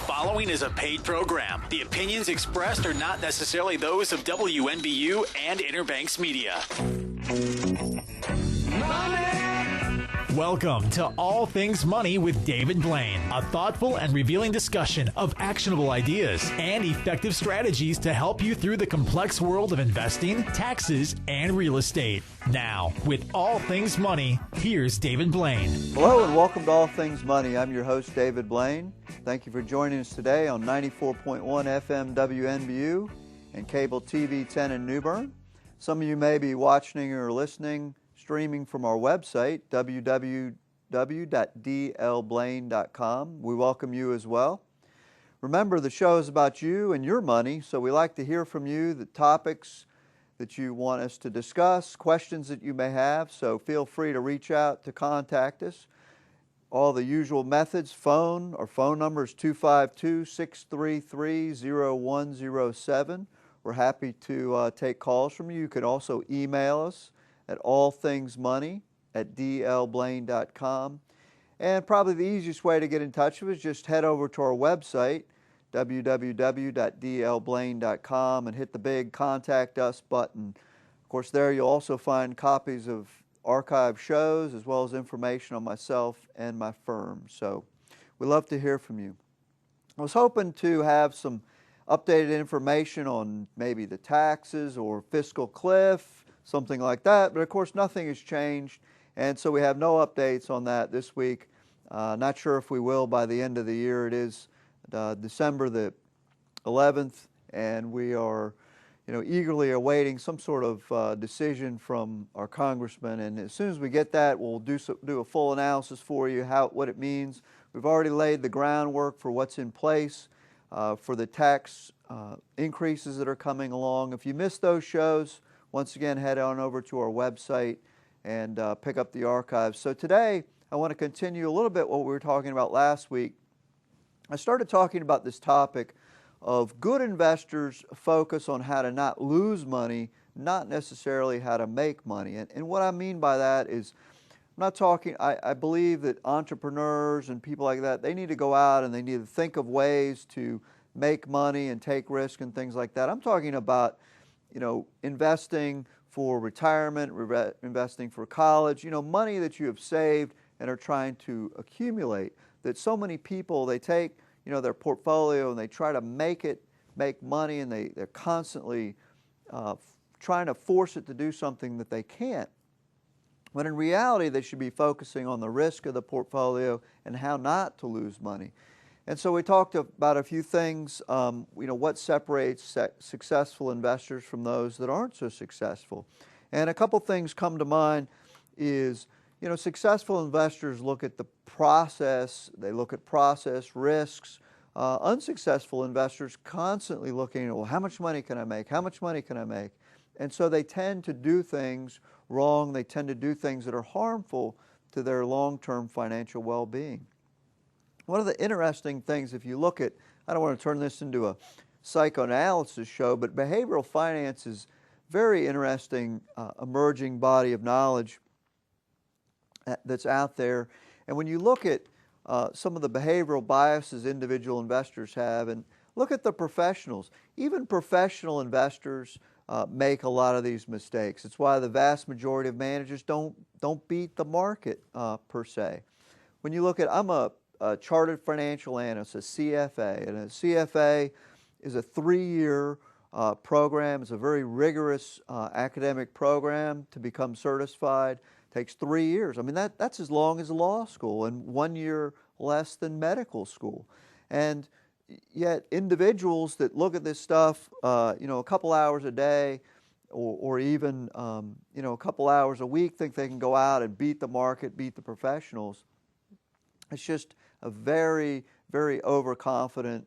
following is a paid program. The opinions expressed are not necessarily those of WNBU and Interbanks Media. Welcome to All Things Money with David Blain, a thoughtful and revealing discussion of actionable ideas and effective strategies to help you through the complex world of investing, taxes, and real estate. Now, with All Things Money, here's David Blain. Hello and welcome to All Things Money. I'm your host, David Blain. Thank you for joining us today on 94.1 FM WNBU and cable TV 10 in New Bern. Some of you may be watching or listening streaming from our website, www.dlblain.com. We welcome you as well. Remember, the show is about you and your money, so we like to hear from you, the topics that you want us to discuss, questions that you may have, so feel free to reach out to contact us. All the usual methods, our phone number is 252-633-0107. We're happy to take calls from you. You can also email us at allthingsmoney@dlblain.com. And probably the easiest way to get in touch with us is just head over to our website, www.dlblain.com, and hit the big Contact Us button. Of course, there you'll also find copies of archive shows as well as information on myself and my firm. So we love to hear from you. I was hoping to have some updated information on maybe the taxes or fiscal cliff, something like that, but of course nothing has changed, and so we have no updates on that this week. Not sure if we will by the end of the year. It is December the 11th, and we are eagerly awaiting some sort of decision from our congressman, and as soon as we get that, we'll do a full analysis for you, what it means. We've already laid the groundwork for what's in place for the tax increases that are coming along. If you missed those shows, once again, head on over to our website and pick up the archives. So today, I want to continue a little bit what we were talking about last week. I started talking about this topic of good investors focus on how to not lose money, not necessarily how to make money. And what I mean by that is, I'm not talking, I believe that entrepreneurs and people like that, they need to go out and they need to think of ways to make money and take risk and things like that. I'm talking about investing for retirement, investing for college, money that you have saved and are trying to accumulate. That so many people, they take, their portfolio and they try to make money, and they're constantly trying to force it to do something that they can't. When in reality, they should be focusing on the risk of the portfolio and how not to lose money. And so we talked about a few things, what separates successful investors from those that aren't so successful. And a couple things come to mind is, successful investors look at the process, they look at process risks. Unsuccessful investors constantly looking at, well, how much money can I make? How much money can I make? And so they tend to do things wrong. They tend to do things that are harmful to their long-term financial well-being. One of the interesting things, if you look at, I don't want to turn this into a psychoanalysis show, but behavioral finance is very interesting emerging body of knowledge that's out there. And when you look at some of the behavioral biases individual investors have, and look at the professionals, even professional investors make a lot of these mistakes. It's why the vast majority of managers don't beat the market per se. When you look at, I'm a chartered financial analyst, a CFA, and a CFA is a 3-year program. It's a very rigorous academic program to become certified. It takes 3 years. I mean, that's as long as law school and 1 year less than medical school. And yet individuals that look at this stuff, a couple hours a day or even, a couple hours a week, think they can go out and beat the market, beat the professionals. It's just a very, very overconfident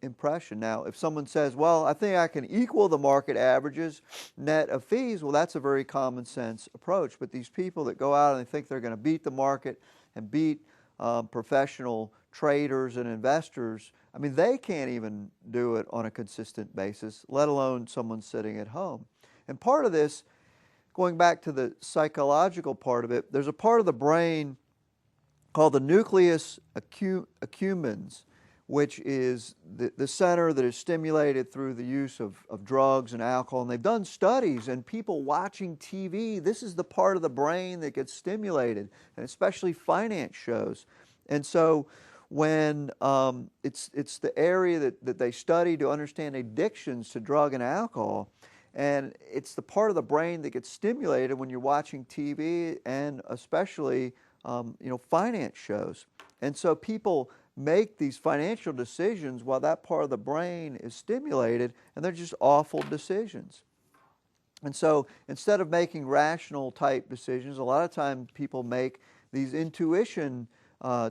impression. Now, if someone says, well, I think I can equal the market averages net of fees, well, that's a very common sense approach. But these people that go out and they think they're going to beat the market and beat professional traders and investors, I mean, they can't even do it on a consistent basis, let alone someone sitting at home. And part of this, going back to the psychological part of it, there's a part of the brain called the nucleus accumbens. which is the center that is stimulated through the use of drugs and alcohol. And they've done studies, and people watching TV, this is the part of the brain that gets stimulated, and especially finance shows. And so when it's the area that they study to understand addictions to drug and alcohol, and it's the part of the brain that gets stimulated when you're watching TV and especially finance shows. And so people make these financial decisions while that part of the brain is stimulated, and they're just awful decisions. And so instead of making rational type decisions, a lot of times people make these intuition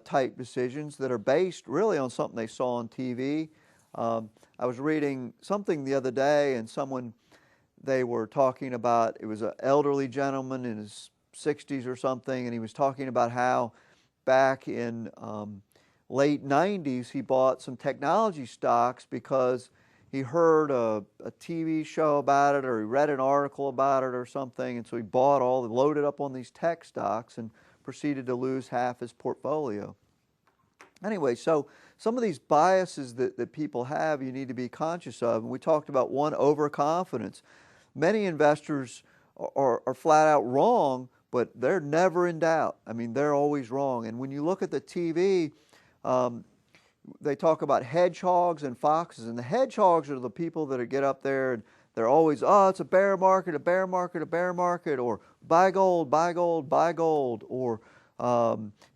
type decisions that are based really on something they saw on TV. I was reading something the other day, and they were talking about, it was an elderly gentleman in his 60s or something, and he was talking about how back in late 90s he bought some technology stocks because he heard a TV show about it, or he read an article about it or something, and so he loaded up on these tech stocks and proceeded to lose half his portfolio. Anyway, so some of these biases that people have, you need to be conscious of. And we talked about one, overconfidence. Many investors are flat out wrong, but they're never in doubt. I mean, they're always wrong. And when you look at the TV, they talk about hedgehogs and foxes. And the hedgehogs are the people that get up there and they're always, oh, it's a bear market, a bear market, a bear market, or buy gold, buy gold, buy gold, or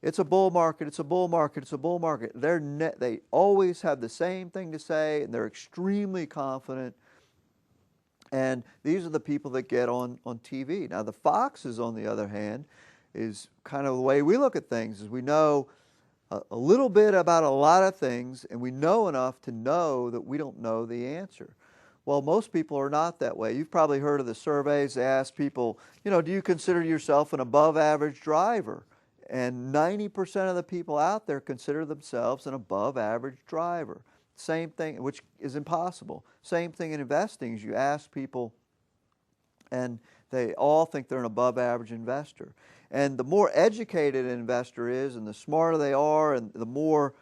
it's a bull market, it's a bull market, it's a bull market. They always have the same thing to say, and they're extremely confident. And these are the people that get on TV. Now, the foxes, on the other hand, is kind of the way we look at things, is we know a little bit about a lot of things, and we know enough to know that we don't know the answer. Well, most people are not that way. You've probably heard of the surveys. They ask people, do you consider yourself an above-average driver? And 90% of the people out there consider themselves an above-average driver. Same thing, which is impossible. Same thing in investing, is you ask people, and they all think they're an above-average investor. And the more educated an investor is, and the smarter they are, and the more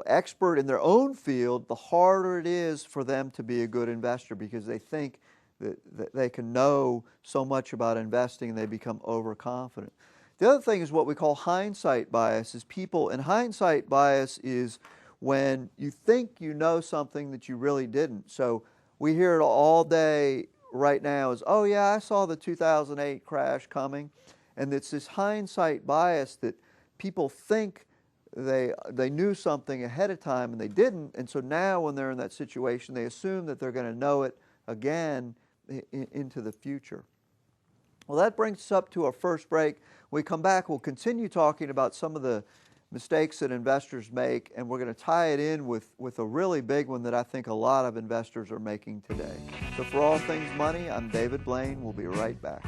expert in their own field, the harder it is for them to be a good investor, because they think that they can know so much about investing and they become overconfident. The other thing is what we call hindsight bias. And hindsight bias is when you think you know something that you really didn't. So we hear it all day right now is, oh yeah, I saw the 2008 crash coming. And it's this hindsight bias that people think they knew something ahead of time and they didn't. And so now when they're in that situation, they assume that they're going to know it again into the future. Well, that brings us up to our first break. When we come back, we'll continue talking about some of the mistakes that investors make, and we're going to tie it in with a really big one that I think a lot of investors are making today. So for All Things Money, I'm David Blain. We'll be right back.